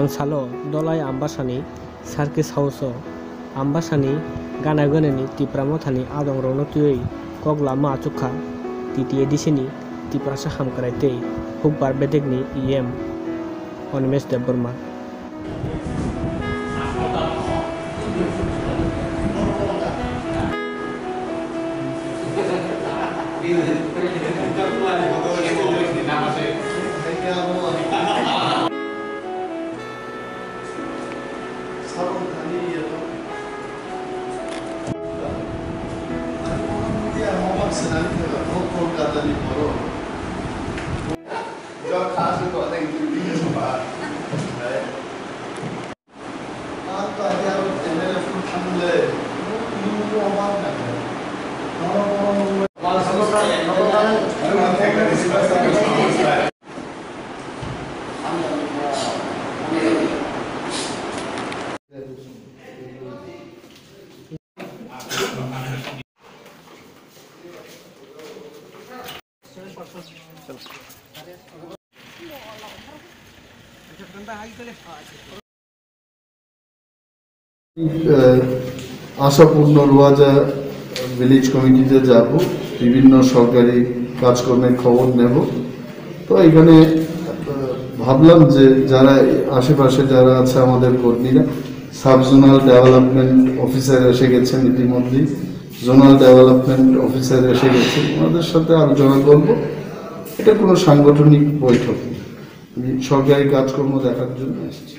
Salo Dolai Ambasani, Sarkis House, Ambasani, Gana Ganani, Tipramothani, Adong Ronotui, Kogla Machuka, Titi Edisini, Tiprasa Hamkarate, Hook Barbetegni, EM, on Mes de Burma. Ashapurna Roaja village কমিটিতে যাব, বিভিন্ন সরকারি কাজকর্মের খবর নেব। তো এখানে ভাবলাম যে যারা আশেপাশে যারা আছে আমাদের কর্মীরা, সাব জোনাল ডেভেলপমেন্ট অফিসার এসে গেছেন, ইতিমধ্যেই জোনাল ডেভেলপমেন্ট অফিসার এসে গেছেন, ওনাদের সাথে আলোচনা করব। এটা কোনো সাংগঠনিক বৈঠক, সরকারি কাজকর্ম দেখার জন্য এসেছি।